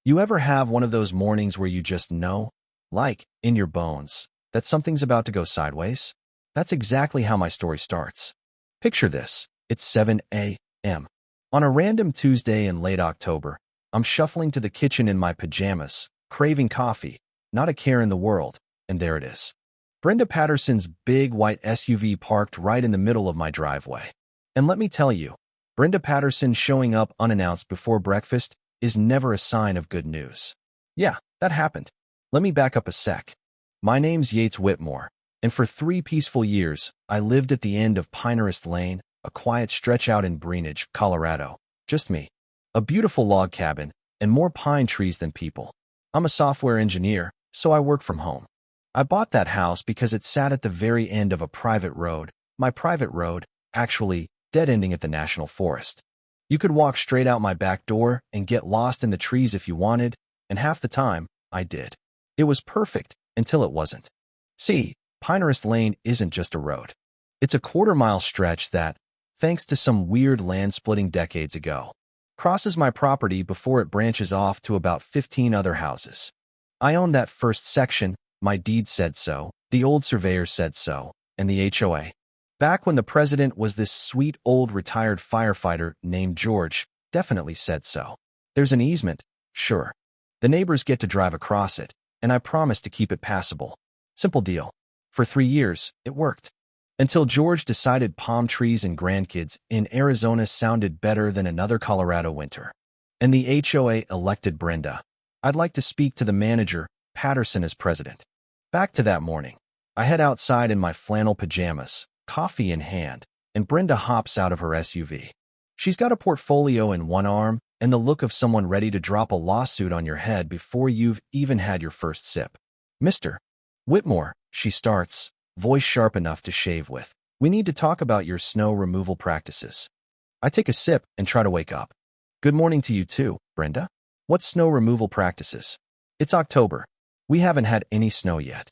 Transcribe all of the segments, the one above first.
You ever have one of those mornings where you just know, like in your bones, that something's about to go sideways? That's exactly how my story starts. Picture this. It's 7 a.m. On a random Tuesday in late October, I'm shuffling to the kitchen in my pajamas, craving coffee, not a care in the world, and there it is. Brenda Patterson's big white SUV parked right in the middle of my driveway. And let me tell you, Brenda Patterson showing up unannounced before breakfast is never a sign of good news. Yeah, that happened. Let me back up a sec. My name's Yates Whitmore, and for 3 peaceful years, I lived at the end of Pinehurst Lane, a quiet stretch out in Greenwich, Colorado. Just me. A beautiful log cabin, and more pine trees than people. I'm a software engineer, so I work from home. I bought that house because it sat at the very end of a private road, my private road, actually, dead-ending at the National Forest. You could walk straight out my back door and get lost in the trees if you wanted, and half the time, I did. It was perfect, until it wasn't. See, Pinehurst Lane isn't just a road. It's a quarter-mile stretch that, thanks to some weird land splitting decades ago, crosses my property before it branches off to about 15 other houses. I own that first section, my deed said so, the old surveyor said so, and the HOA. Back when the president was this sweet old retired firefighter named George, definitely said so. There's an easement, sure. The neighbors get to drive across it, and I promise to keep it passable. Simple deal. For 3 years, it worked. Until George decided palm trees and grandkids in Arizona sounded better than another Colorado winter. And the HOA elected Brenda. I'd like to speak to the manager, Patterson, as president. Back to that morning. I head outside in my flannel pajamas, coffee in hand, and Brenda hops out of her SUV. She's got a portfolio in one arm and the look of someone ready to drop a lawsuit on your head before you've even had your first sip. Mr. Whitmore, she starts, voice sharp enough to shave with. We need to talk about your snow removal practices. I take a sip and try to wake up. Good morning to you too, Brenda. What's snow removal practices? It's October. We haven't had any snow yet.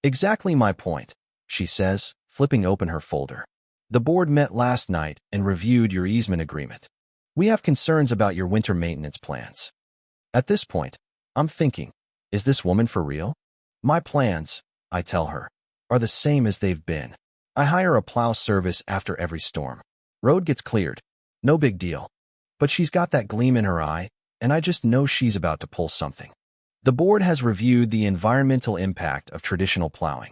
Exactly my point, she says, flipping open her folder. The board met last night and reviewed your easement agreement. We have concerns about your winter maintenance plans. At this point, I'm thinking, is this woman for real? My plans, I tell her, are the same as they've been. I hire a plow service after every storm. Road gets cleared. No big deal. But she's got that gleam in her eye, and I just know she's about to pull something. The board has reviewed the environmental impact of traditional plowing.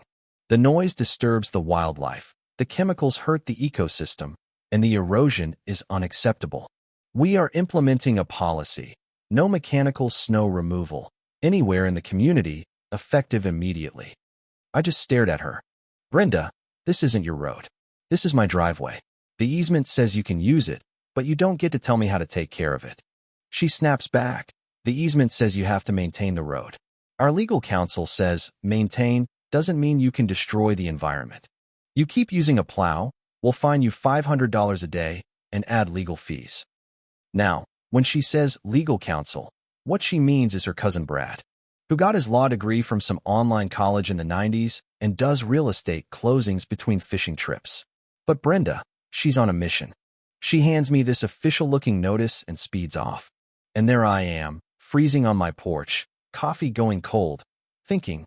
The noise disturbs the wildlife, the chemicals hurt the ecosystem, and the erosion is unacceptable. We are implementing a policy, no mechanical snow removal, anywhere in the community, effective immediately. I just stared at her. Brenda, this isn't your road. This is my driveway. The easement says you can use it, but you don't get to tell me how to take care of it. She snaps back. The easement says you have to maintain the road. Our legal counsel says maintain doesn't mean you can destroy the environment. You keep using a plow, we'll fine you $500 a day and add legal fees. Now, when she says legal counsel, what she means is her cousin Brad, who got his law degree from some online college in the 90s and does real estate closings between fishing trips. But Brenda, she's on a mission. She hands me this official-looking notice and speeds off. And there I am, freezing on my porch, coffee going cold, thinking,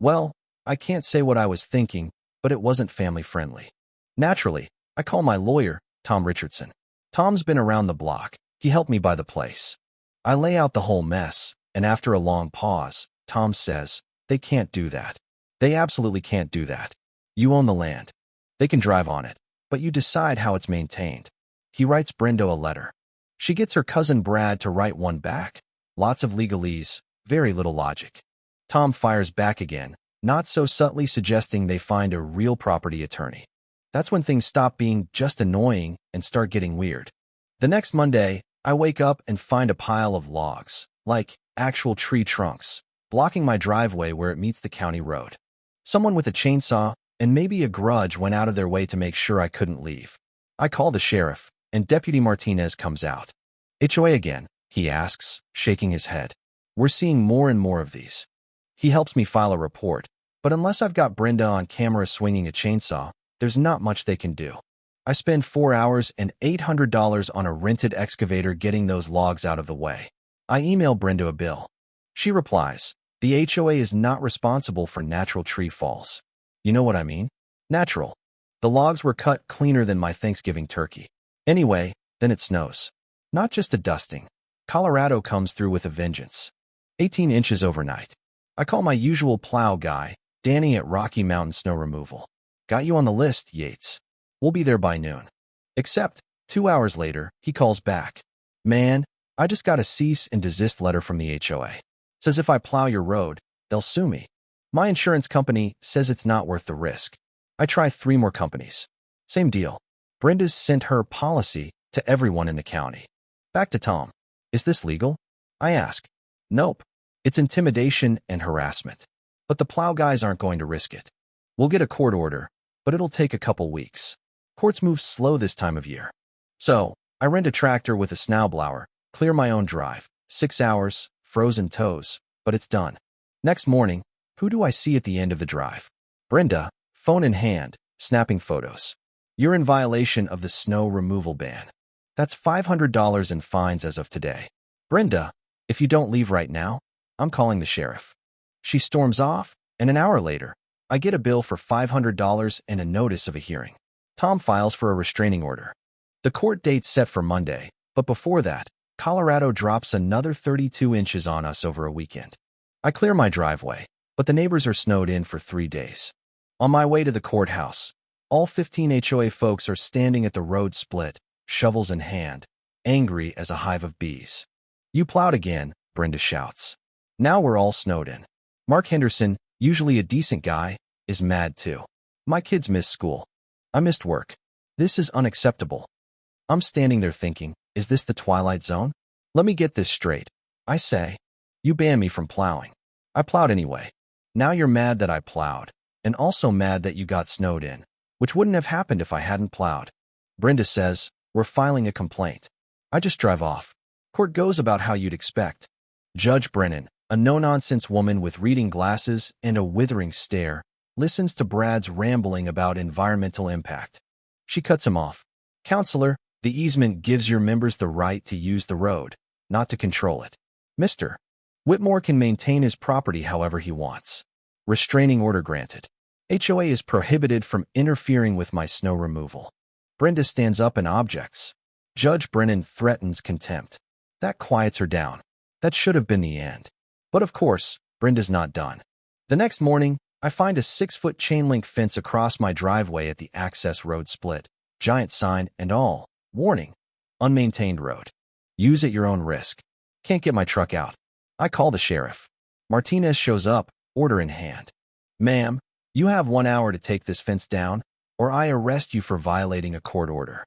well, I can't say what I was thinking, but it wasn't family-friendly. Naturally, I call my lawyer, Tom Richardson. Tom's been around the block. He helped me buy the place. I lay out the whole mess, and after a long pause, Tom says, they can't do that. They absolutely can't do that. You own the land. They can drive on it, but you decide how it's maintained. He writes Brenda a letter. She gets her cousin Brad to write one back. Lots of legalese, very little logic. Tom fires back again, not so subtly suggesting they find a real property attorney. That's when things stop being just annoying and start getting weird. The next Monday, I wake up and find a pile of logs, like actual tree trunks, blocking my driveway where it meets the county road. Someone with a chainsaw and maybe a grudge went out of their way to make sure I couldn't leave. I call the sheriff, and Deputy Martinez comes out. HOA again, he asks, shaking his head. We're seeing more and more of these. He helps me file a report, but unless I've got Brenda on camera swinging a chainsaw, there's not much they can do. I spend 4 hours and $800 on a rented excavator getting those logs out of the way. I email Brenda a bill, She replies, the HOA is not responsible for natural tree falls. You know what I mean? Natural. The logs were cut cleaner than my Thanksgiving turkey. Anyway, then it snows. Not just a dusting. Colorado comes through with a vengeance. 18 inches overnight. I call my usual plow guy, Danny at Rocky Mountain Snow Removal. Got you on the list, Yates. We'll be there by noon. Except, 2 hours later, he calls back. Man, I just got a cease and desist letter from the HOA. Says if I plow your road, they'll sue me. My insurance company says it's not worth the risk. I try 3 more companies. Same deal. Brenda's sent her policy to everyone in the county. Back to Tom. Is this legal? I ask. Nope. It's intimidation and harassment. But the plow guys aren't going to risk it. We'll get a court order, but it'll take a couple weeks. Courts move slow this time of year. So, I rent a tractor with a snowblower, clear my own drive. 6 hours, frozen toes, but it's done. Next morning, who do I see at the end of the drive? Brenda, phone in hand, snapping photos. You're in violation of the snow removal ban. That's $500 in fines as of today. Brenda, if you don't leave right now, I'm calling the sheriff. She storms off, and an hour later, I get a bill for $500 and a notice of a hearing. Tom files for a restraining order. The court date's set for Monday, but before that, Colorado drops another 32 inches on us over a weekend. I clear my driveway, but the neighbors are snowed in for 3 days. On my way to the courthouse, all 15 HOA folks are standing at the road split, shovels in hand, angry as a hive of bees. You plowed again, Brenda shouts. Now we're all snowed in. Mark Henderson, usually a decent guy, is mad too. My kids missed school. I missed work. This is unacceptable. I'm standing there thinking, is this the Twilight Zone? Let me get this straight. I say, you banned me from plowing. I plowed anyway. Now you're mad that I plowed, and also mad that you got snowed in, which wouldn't have happened if I hadn't plowed. Brenda says, we're filing a complaint. I just drive off. Court goes about how you'd expect. Judge Brennan, a no-nonsense woman with reading glasses and a withering stare, listens to Brad's rambling about environmental impact. She cuts him off. Counselor, the easement gives your members the right to use the road, not to control it. Mr. Whitmore can maintain his property however he wants. Restraining order granted. HOA is prohibited from interfering with my snow removal. Brenda stands up and objects. Judge Brennan threatens contempt. That quiets her down. That should have been the end. But of course, Brenda's not done. The next morning, I find a 6-foot chain-link fence across my driveway at the access road split. Giant sign and all. Warning. Unmaintained road. Use at your own risk. Can't get my truck out. I call the sheriff. Martinez shows up, order in hand. Ma'am, you have 1 hour to take this fence down, or I arrest you for violating a court order.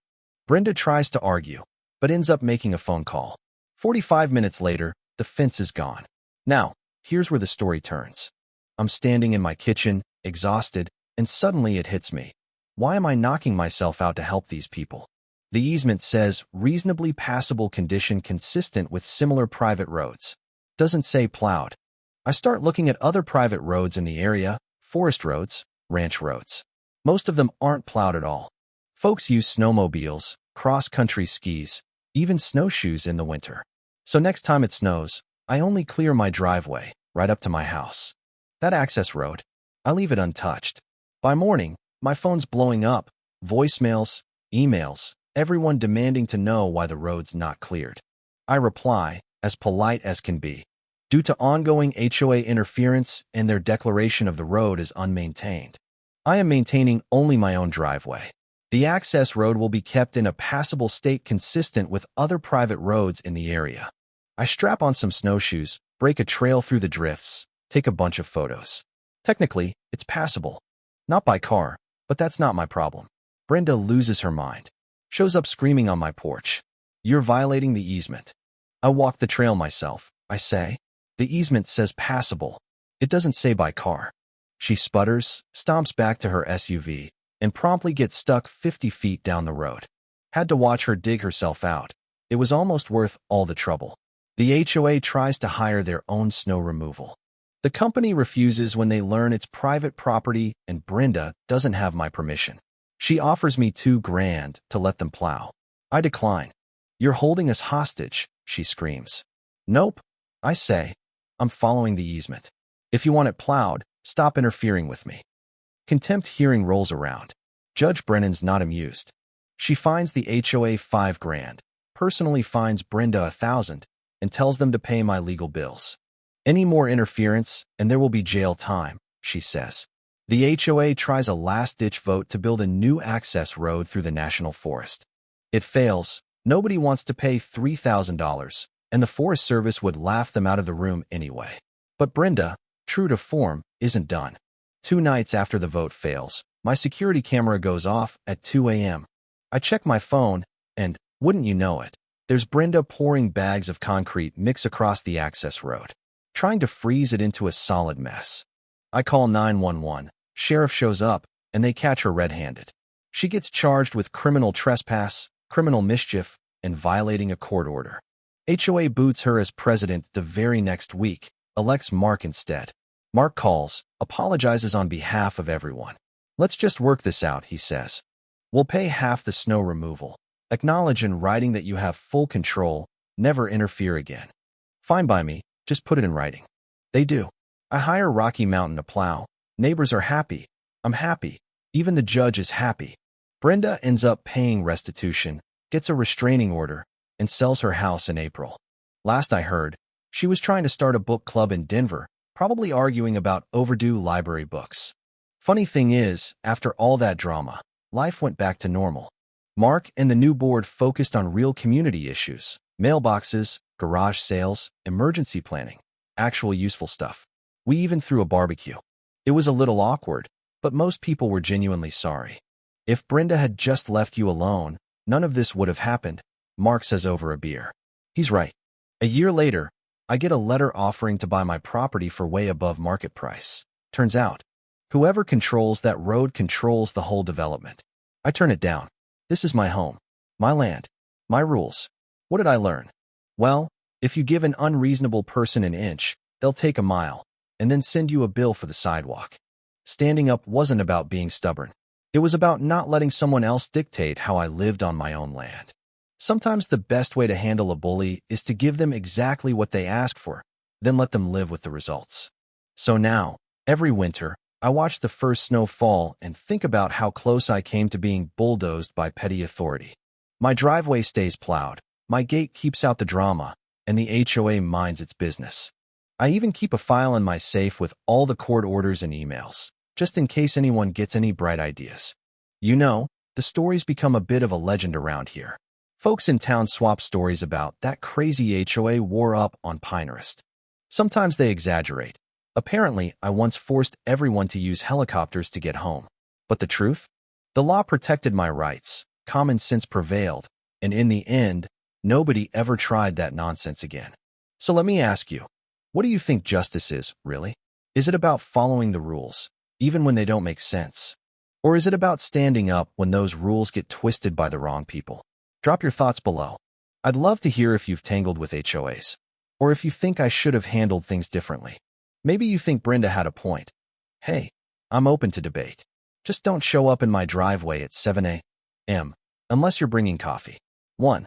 Brenda tries to argue, but ends up making a phone call. 45 minutes later, the fence is gone. Now, here's where the story turns. I'm standing in my kitchen, exhausted, and suddenly it hits me. Why am I knocking myself out to help these people? The easement says reasonably passable condition consistent with similar private roads. Doesn't say plowed. I start looking at other private roads in the area, forest roads, ranch roads. Most of them aren't plowed at all. Folks use snowmobiles, cross-country skis, even snowshoes in the winter. So next time it snows, I only clear my driveway, right up to my house. That access road, I leave it untouched. By morning, my phone's blowing up, voicemails, emails, everyone demanding to know why the road's not cleared. I reply, as polite as can be. Due to ongoing HOA interference and their declaration of the road as unmaintained. I am maintaining only my own driveway. The access road will be kept in a passable state consistent with other private roads in the area. I strap on some snowshoes, break a trail through the drifts, take a bunch of photos. Technically, it's passable. Not by car, but that's not my problem. Brenda loses her mind. Shows up screaming on my porch. You're violating the easement. I walk the trail myself, I say. The easement says passable. It doesn't say by car. She sputters, stomps back to her SUV, and promptly gets stuck 50 feet down the road. Had to watch her dig herself out. It was almost worth all the trouble. The HOA tries to hire their own snow removal. The company refuses when they learn it's private property and Brenda doesn't have my permission. She offers me $2,000 to let them plow. I decline. You're holding us hostage, she screams. Nope, I say. I'm following the easement. If you want it plowed, stop interfering with me. Contempt hearing rolls around. Judge Brennan's not amused. She fines the HOA $5,000, personally fines Brenda $1,000, and tells them to pay my legal bills. Any more interference, and there will be jail time, she says. The HOA tries a last-ditch vote to build a new access road through the national forest. It fails. Nobody wants to pay $3,000, and the Forest Service would laugh them out of the room anyway. But Brenda, true to form, isn't done. 2 nights after the vote fails, my security camera goes off at 2 a.m. I check my phone, and, wouldn't you know it, there's Brenda pouring bags of concrete mix across the access road, trying to freeze it into a solid mess. I call 911, sheriff shows up, and they catch her red-handed. She gets charged with criminal trespass, criminal mischief, and violating a court order. HOA boots her as president the very next week, elects Mark instead. Mark calls, apologizes on behalf of everyone. Let's just work this out, he says. We'll pay half the snow removal. Acknowledge in writing that you have full control, never interfere again. Fine by me, just put it in writing. They do. I hire Rocky Mountain to plow. Neighbors are happy. I'm happy. Even the judge is happy. Brenda ends up paying restitution, gets a restraining order, and sells her house in April. Last I heard, she was trying to start a book club in Denver, probably arguing about overdue library books. Funny thing is, after all that drama, life went back to normal. Mark and the new board focused on real community issues, mailboxes, garage sales, emergency planning, actual useful stuff. We even threw a barbecue. It was a little awkward, but most people were genuinely sorry. If Brenda had just left you alone, none of this would have happened, Mark says over a beer. He's right. A year later, I get a letter offering to buy my property for way above market price. Turns out, whoever controls that road controls the whole development. I turn it down. This is my home, my land, my rules. What did I learn? Well, if you give an unreasonable person an inch, they'll take a mile, and then send you a bill for the sidewalk. Standing up wasn't about being stubborn. It was about not letting someone else dictate how I lived on my own land. Sometimes the best way to handle a bully is to give them exactly what they ask for, then let them live with the results. So now, every winter, I watch the first snow fall and think about how close I came to being bulldozed by petty authority. My driveway stays plowed, my gate keeps out the drama, and the HOA minds its business. I even keep a file in my safe with all the court orders and emails, just in case anyone gets any bright ideas. You know, the stories become a bit of a legend around here. Folks in town swap stories about that crazy HOA wore up on Pinterest. Sometimes they exaggerate. Apparently, I once forced everyone to use helicopters to get home. But the truth? The law protected my rights, common sense prevailed, and in the end, nobody ever tried that nonsense again. So let me ask you, what do you think justice is, really? Is it about following the rules, even when they don't make sense? Or is it about standing up when those rules get twisted by the wrong people? Drop your thoughts below. I'd love to hear if you've tangled with HOAs, or if you think I should have handled things differently. Maybe you think Brenda had a point. Hey, I'm open to debate. Just don't show up in my driveway at 7 a.m. unless you're bringing coffee. 1.